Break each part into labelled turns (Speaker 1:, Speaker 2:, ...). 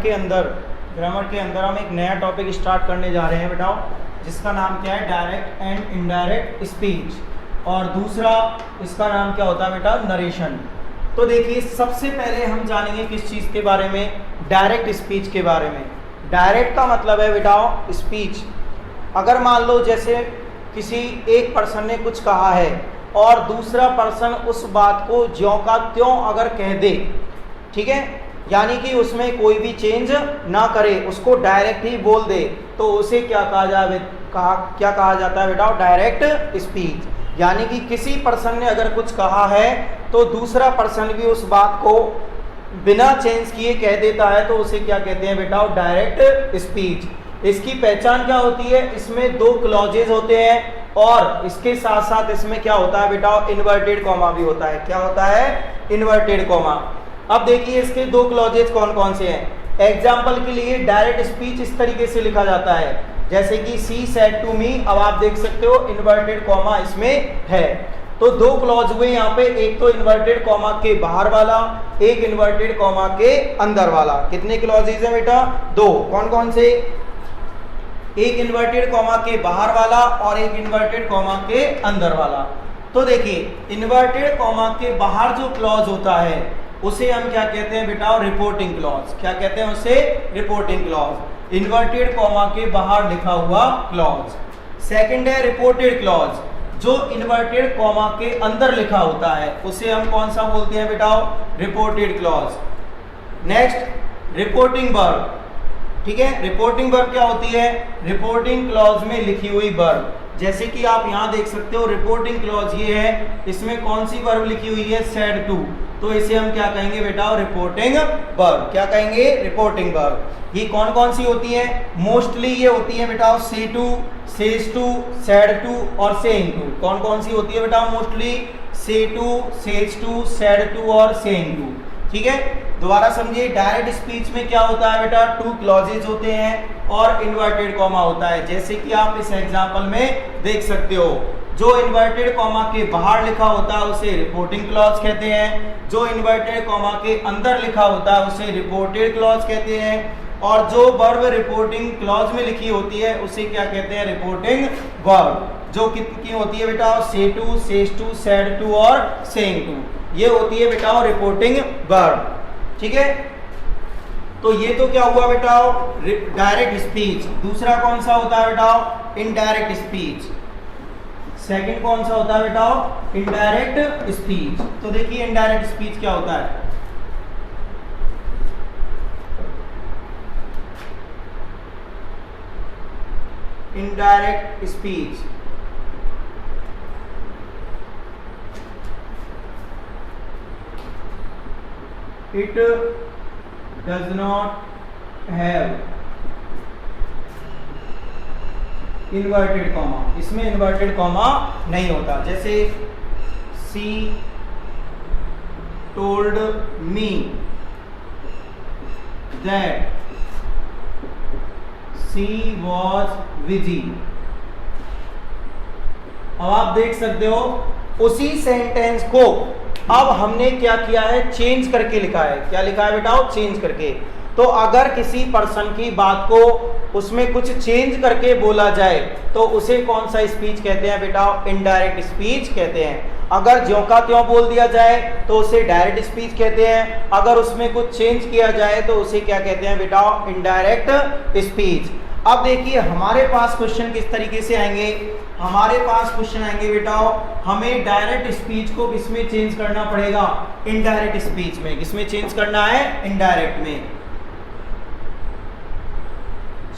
Speaker 1: के अंदर हम एक नया टॉपिक स्टार्ट करने जा रहे हैं बेटाओ, जिसका नाम क्या है, डायरेक्ट एंड इनडायरेक्ट स्पीच, और दूसरा इसका नाम क्या होता है बेटा, नरेशन। तो देखिए सबसे पहले हम जानेंगे किस चीज़ के बारे में, डायरेक्ट स्पीच के बारे में। डायरेक्ट का मतलब है बेटाओ स्पीच। अगर मान लो जैसे किसी एक पर्सन ने कुछ कहा है और दूसरा पर्सन उस बात को ज्यों का त्यों अगर कह दे, ठीक है, यानी कि उसमें कोई भी चेंज ना करे, उसको डायरेक्ट ही बोल दे, तो उसे क्या कहा जाता है बेटा, डायरेक्ट स्पीच। यानी कि किसी पर्सन ने अगर कुछ कहा है तो दूसरा पर्सन भी उस बात को बिना चेंज किए कह देता है, तो उसे क्या कहते हैं बेटा, डायरेक्ट स्पीच। इसकी पहचान क्या होती है, इसमें 2 क्लॉजेज होते हैं और इसके साथ साथ इसमें क्या होता है बेटा, इन्वर्टेड कॉमा भी होता है। क्या होता है, इन्वर्टेड कॉमा। अब देखिए इसके 2 क्लॉजेज कौन कौन से हैं। एग्जाम्पल के लिए डायरेक्ट स्पीच इस तरीके से लिखा जाता है, जैसे कि सी सेड टू मी। अब आप देख सकते हो इन्वर्टेड कॉमा इसमें है। तो 2 क्लॉज हुए यहाँ पे, एक तो इन्वर्टेड कॉमा के बाहर वाला, एक इन्वर्टेड कॉमा के अंदर वाला। कितने क्लॉजेज हैं बेटा, 2। कौन कौन से, एक इन्वर्टेड कॉमा के बाहर वाला और एक इन्वर्टेड कॉमा के अंदर वाला। तो देखिए इन्वर्टेड कॉमा के बाहर जो क्लॉज होता है उसे हम क्या कहते हैं बेटा, रिपोर्टिंग क्लॉज। क्या कहते हैं उसे, रिपोर्टिंग क्लॉज। इन्वर्टेड कॉमा के बाहर लिखा हुआ क्लॉज। सेकंड है रिपोर्टेड क्लॉज, जो इन्वर्टेड कॉमा के अंदर लिखा होता है उसे हम कौन सा बोलते हैं बेटा, reported clause. Next reporting verb, ठीक है। रिपोर्टिंग वर्ब क्या होती है, रिपोर्टिंग क्लॉज में लिखी हुई वर्ब। जैसे कि आप यहाँ देख सकते हो रिपोर्टिंग क्लॉज ये है, इसमें कौन सी वर्ब लिखी हुई है, सेड टू, तो इसे हम क्या कहेंगे बेटा, रिपोर्टिंग वर्ब। क्या कहेंगे, रिपोर्टिंग वर्ब। ये कौन कौन सी होती है, मोस्टली ये होती है बेटा, say to, says to, said to और सेइंग टू। कौन कौन सी होती है बेटा, mostly say to, says to, said to और सेइंग टू। ठीक है, दोबारा समझिए, डायरेक्ट स्पीच में क्या होता है बेटा, 2 क्लॉजेज होते हैं और इन्वर्टेड कॉमा होता है, जैसे कि आप इस एग्जांपल में देख सकते हो। जो इन्वर्टेड कॉमा के बाहर लिखा होता है उसे रिपोर्टिंग क्लॉज कहते हैं, जो इन्वर्टेड कॉमा के अंदर लिखा होता है उसे रिपोर्टेड क्लॉज कहते हैं, और जो वर्ब रिपोर्टिंग क्लॉज में लिखी होती है उसे क्या कहते हैं, रिपोर्टिंग वर्ब। जो कितनी होती है बेटा, say to, says to, said to और सेइंग टू, ये होती है बेटा रिपोर्टिंग वर्ब। ठीक है, तो ये तो क्या हुआ बेटा, डायरेक्ट स्पीच। दूसरा कौन सा होता है बेटा, इनडायरेक्ट स्पीच। सेकंड कौन सा होता है बेटा, इनडायरेक्ट स्पीच। तो देखिए इनडायरेक्ट स्पीच क्या होता है। Indirect speech it does not have inverted comma, इसमें inverted comma नहीं होता। जैसे she told me that she was busy। अब आप देख सकते हो उसी सेंटेंस को अब हमने क्या किया है, चेंज करके लिखा है। क्या लिखा है बेटा, चेंज करके। तो अगर किसी पर्सन की बात को उसमें कुछ चेंज करके बोला जाए तो उसे कौन सा स्पीच कहते हैं बेटा, इनडायरेक्ट स्पीच कहते हैं। अगर ज्यों का त्यों बोल दिया जाए तो उसे डायरेक्ट स्पीच कहते हैं, अगर उसमें कुछ चेंज किया जाए तो उसे क्या कहते हैं बेटा, इनडायरेक्ट स्पीच। अब देखिए हमारे पास क्वेश्चन किस तरीके से आएंगे, हमारे पास क्वेश्चन आएंगे बेटा, हमें डायरेक्ट स्पीच को किसमें चेंज करना पड़ेगा, इनडायरेक्ट स्पीच में। किसमें चेंज करना है, इनडायरेक्ट में।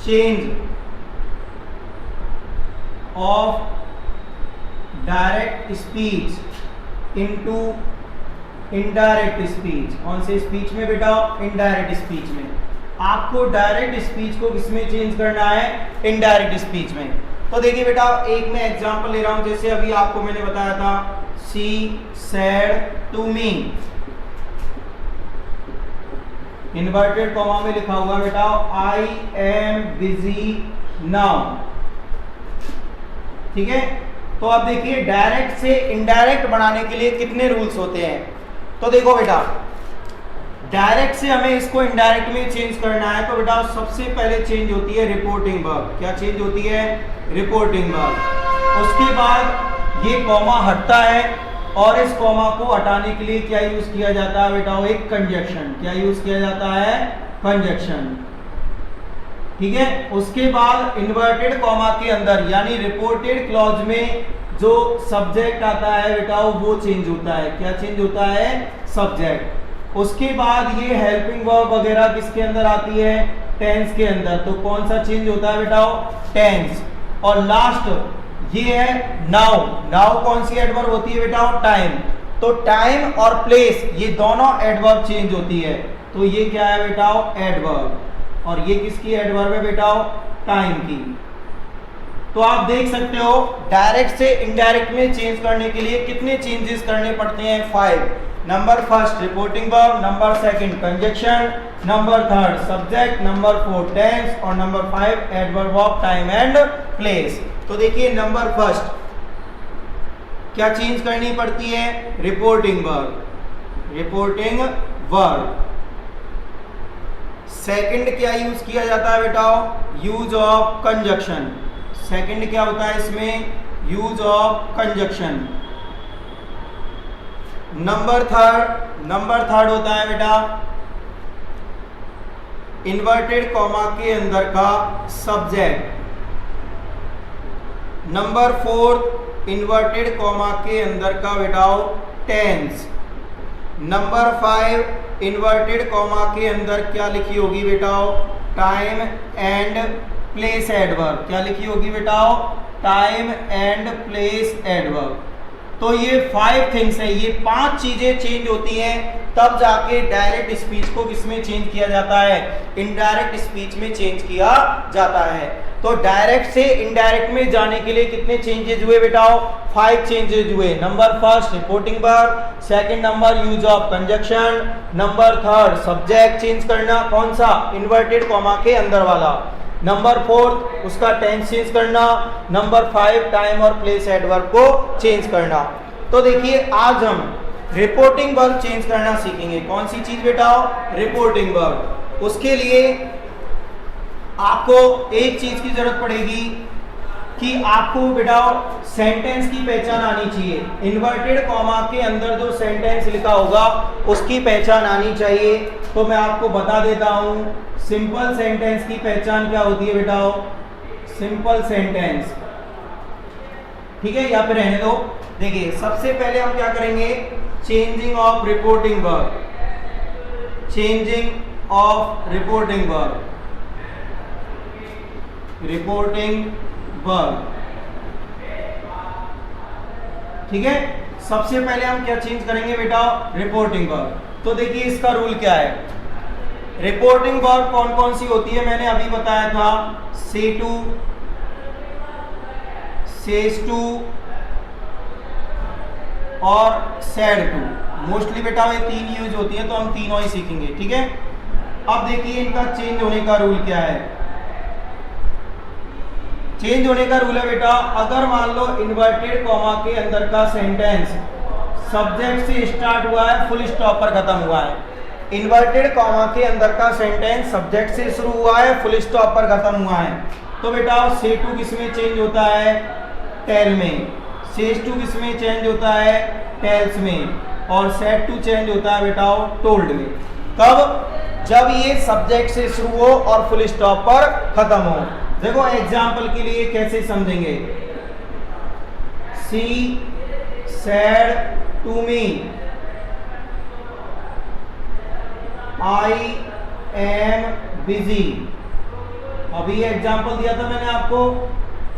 Speaker 1: Change of direct speech into indirect speech. कौन से स्पीच में बेटा, इनडायरेक्ट स्पीच में। आपको डायरेक्ट स्पीच को किसमें चेंज करना है, इनडायरेक्ट स्पीच में। तो देखिए बेटा, एक मैं एग्जांपल ले रहा हूं, जैसे अभी आपको मैंने बताया था, she said to me, inverted comma में लिखा हुआ बेटा, आई एम बिजी नाउ। ठीक है, तो अब देखिए डायरेक्ट से इनडायरेक्ट बनाने के लिए कितने रूल्स होते हैं। तो देखो बेटा, डायरेक्ट से हमें इसको इनडायरेक्ट में चेंज करना है, तो बेटा सबसे पहले चेंज होती है रिपोर्टिंग वर्ब। क्या चेंज होती है? Reporting verb. उसके बाद ये कॉमा हटता है और इस कॉमा को हटाने के लिए क्या यूज किया जाता है बेटा? एक कंजक्शन। क्या यूज किया जाता है? कंजक्शन। ठीक है। उसके बाद इन्वर्टेड कॉमा के अंदर यानी रिपोर्टेड क्लॉज में जो सब्जेक्ट आता है बेटा वो चेंज होता है। क्या चेंज होता है? सब्जेक्ट। उसके बाद ये हेल्पिंग वर्ब वगैरह किसके अंदर आती है? टेंस के अंदर। तो कौन सा चेंज होता है बेटा? टेंस। और लास्ट ये है नाउ। नाउ कौन सी एडवर्ब होती है बेटा? टाइम। तो टाइम और प्लेस ये दोनों एडवर्ब चेंज होती है। तो ये क्या है बेटा? एडवर्ब। और ये किसकी एडवर्ब है बेटा? टाइम की। तो आप देख सकते हो डायरेक्ट से इनडायरेक्ट में चेंज करने के लिए कितने चेंजेस करने पड़ते हैं? 5। Number first reporting verb, number second conjunction, number third subject, number 4 tense और number 5 adverb of time and place. तो देखिए नंबर फर्स्ट क्या चेंज करनी पड़ती है? Reporting verb. Reporting verb. Second क्या यूज किया जाता है बेटा? Use of conjunction. सेकंड क्या होता है इसमें? Use of conjunction. Number third होता है बेटा इन्वर्टेड कॉमा के अंदर का सब्जेक्ट। नंबर 4 इन्वर्टेड कॉमा के अंदर का बेटा टेंस। नंबर 5 इन्वर्टेड कॉमा के अंदर क्या लिखी होगी बेटा? Time and place adverb. क्या लिखी होगी बेटा? Time and place adverb. तो ये 5 थिंग्स है, ये 5 चीजें चेंज होती हैं तब जाके डायरेक्ट स्पीच को किसमें चेंज किया जाता है? इनडायरेक्ट स्पीच में चेंज किया जाता है। तो डायरेक्ट से इनडायरेक्ट में जाने के लिए कितने चेंजेस हुए बेटा? 5 चेंजेस हुए। Number first reporting verb, second number use of conjunction, number third subject change करना, कौन सा? इन्वर्टेड कॉमा के अंदर वाला, नंबर 4 उसका टेंस चेंज करना, नंबर 5 टाइम और प्लेस एडवर्ब को चेंज करना। तो देखिए आज हम रिपोर्टिंग वर्ब चेंज करना सीखेंगे। कौन सी चीज बेटा? Reporting verb. उसके लिए आपको एक चीज की जरूरत पड़ेगी कि आपको बेटा सेंटेंस की पहचान आनी चाहिए। इन्वर्टेड कॉमा के अंदर जो सेंटेंस लिखा होगा उसकी पहचान आनी चाहिए। तो मैं आपको बता देता हूं सिंपल सेंटेंस की पहचान क्या होती है बेटा? Simple sentence. ठीक है, या फिर रहने दो। देखिए सबसे पहले हम क्या करेंगे? Changing of reporting verb. Changing of reporting verb. Reporting verb. ठीक है, सबसे पहले हम क्या चेंज करेंगे बेटा? Reporting verb. तो देखिए इसका रूल क्या है? रिपोर्टिंग वर्ब कौन कौन सी होती है मैंने अभी बताया था। से टू, सेज टू और सेड टू। मोस्टली बेटा ये 3 यूज होती है, तो हम तीनों ही सीखेंगे। ठीक है, अब देखिए इनका चेंज होने का रूल क्या है। चेंज होने का रूल है बेटा, अगर मान लो इन्वर्टेड कॉमा के अंदर का सेंटेंस सब्जेक्ट से स्टार्ट हुआ है, फुल स्टॉप पर खत्म हुआ है। इन्वर्टेड कॉमा के अंदर का सेंटेंस सब्जेक्ट से शुरू हुआ है, फुल स्टॉप पर खत्म हुआ है, तो बेटा से टू किसमें चेंज होता है? टेल में। सेज टू किसमें चेंज होता है? टेल्स में। और सेड टू चेंज होता है बेटा टोल्ड में। कब? जब ये सब्जेक्ट से शुरू हो और फुल स्टॉप पर खत्म हो। देखो एग्जाम्पल के लिए कैसे समझेंगे। She said to me, I am busy. अभी एग्जाम्पल दिया था मैंने आपको।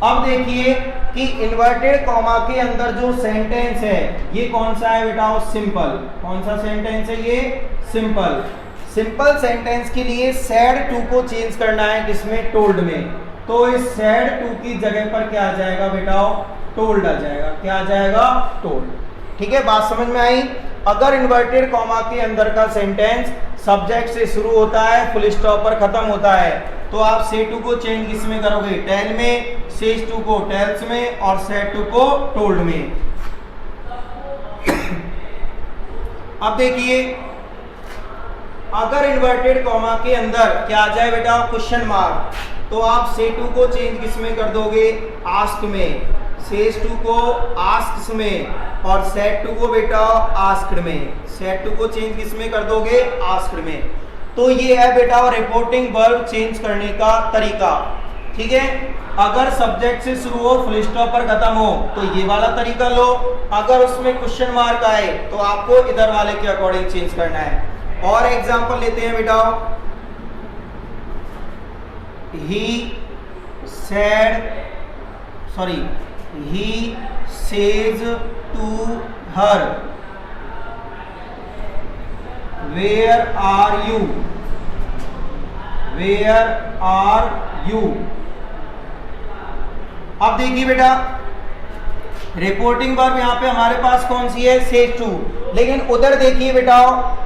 Speaker 1: अब देखिए कि इन्वर्टेड कॉमा के अंदर जो सेंटेंस है ये कौन सा है बेटा? सिंपल। कौन सा सेंटेंस है ये? सिंपल। सिंपल सेंटेंस के लिए सेड टू को चेंज करना है किसमें? टोल्ड में। तो इस सेड टू की जगह पर क्या आ जाएगा बेटा? टोल्ड आ जाएगा। क्या आ जाएगा? टोल्ड। ठीक है, बात समझ में आई? अगर इन्वर्टेड कॉमा के अंदर का सेंटेंस सब्जेक्ट से शुरू होता है, फुल स्टॉप पर खत्म होता है, तो आप से टू को चेंज किसमें करोगे? टेल में, सेज टू को टेल्स में और सेड टू को टोल्ड में। अब देखिए अगर इन्वर्टेड कॉमा के अंदर क्या आ जाए बेटा क्वेश्चन मार्क, तो आप से टू को चेंज किस में कर दोगे, आस्क में, सेज टू को आस्क्स में, और सेट टू को बेटा आस्क्ड में, सेट टू को चेंज किस में कर दोगे, आस्क्ड में। तो ये है बेटा रिपोर्टिंग वर्ब चेंज करने का तरीका। ठीक है, अगर सब्जेक्ट से शुरू हो फुल स्टॉप पर खत्म हो तो ये वाला तरीका लो, अगर उसमें क्वेश्चन मार्क आए तो आपको इधर वाले के अकॉर्डिंग चेंज करना है। और एग्जांपल लेते हैं बेटा, he says to her where are you. अब देखिए बेटा रिपोर्टिंग वर्ब यहां पे हमारे पास कौन सी है, सेज टू, लेकिन उधर देखिए बेटा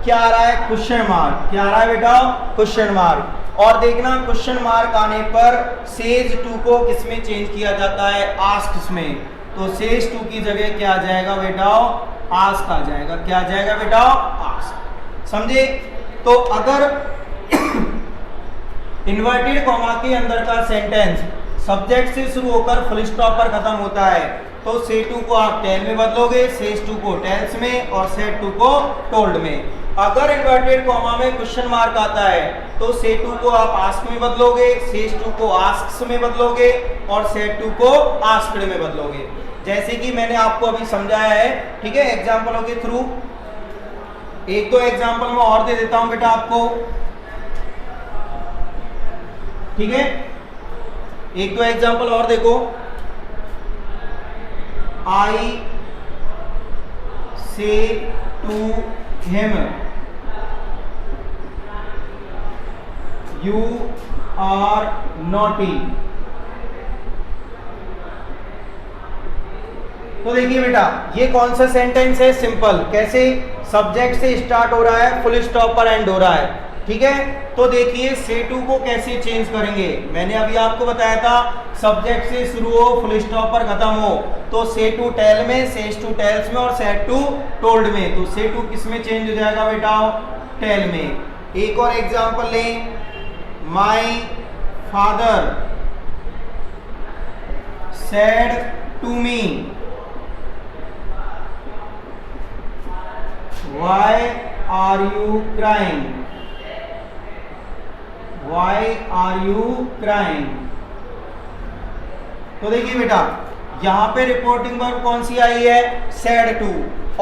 Speaker 1: क्या आ रहा है, क्वेश्चन मार्क। क्या आ रहा है बेटा, क्वेश्चन मार्क। और देखना क्वेश्चन मार्क आने पर सेज टू को किस में चेंज किया जाता है, आस्क्स में। तो सेज टू की जगह क्या आ जाएगा बेटा, आस्क आ जाएगा। क्या आ जाएगा बेटा, आस्क। समझे? तो अगर इन्वर्टेड कॉमा के अंदर का सेंटेंस सब्जेक्ट से शुरू होकर फुल स्टॉप पर खत्म होता है तो से टू को आप टेल में बदलोगे, सेज टू को टेल्स में, और सेट टू को टोल्ड में। अगर इन्वर्टेड कॉमा में क्वेश्चन मार्क आता है तो से टू को आप आस्क में बदलोगे, सेज टू को आस्क्स में बदलोगे, और सेट टू को आस्क्ड में बदलोगे, जैसे कि मैंने आपको अभी समझाया है। ठीक है, एग्जाम्पलों के थ्रू एक दो एग्जाम्पल मैं और दे देता हूं बेटा आपको। ठीक है, एक दो एग्जाम्पल और देखो। I say to him you are naughty. तो देखिए बेटा ये कौन सा सेंटेंस है, सिंपल। कैसे, सब्जेक्ट से स्टार्ट हो रहा है, फुल स्टॉप पर एंड हो रहा है। ठीक है, तो देखिए से टू को कैसे चेंज करेंगे, मैंने अभी आपको बताया था सब्जेक्ट से शुरू हो फुल स्टॉप पर खत्म हो तो से टू टेल में, सेज टू टेल्स में, और सेट टू टोल्ड में। तो से टू किस में चेंज हो जाएगा बेटा, टेल में। एक और एग्जांपल लें, my father said to me why are you crying, Why are you crying? तो देखिए बेटा यहां पे रिपोर्टिंग वर्ब कौन सी आई है, सेड टू,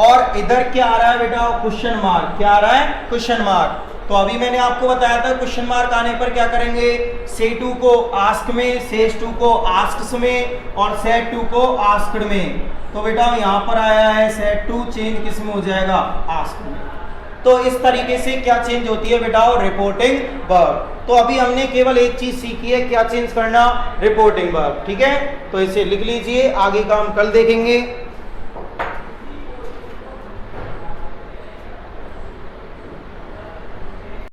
Speaker 1: और इधर क्या आ रहा है बेटा, क्वेश्चन मार्क। क्या आ रहा है, क्वेश्चन मार्क। तो अभी मैंने आपको बताया था क्वेश्चन मार्क आने पर क्या करेंगे, से टू को आस्क में, सेज टू को आस्क्स में, और सेट टू को आस्क्ड में। तो बेटा यहां पर आया है सेट टू, चेंज किस में हो जाएगा, आस्क में। तो इस तरीके से क्या चेंज होती है बेटा, रिपोर्टिंग वर्ब। तो अभी हमने केवल एक चीज सीखी है, क्या चेंज करना, रिपोर्टिंग वर्ब। ठीक है, तो इसे लिख लीजिए, आगे का हम कल देखेंगे।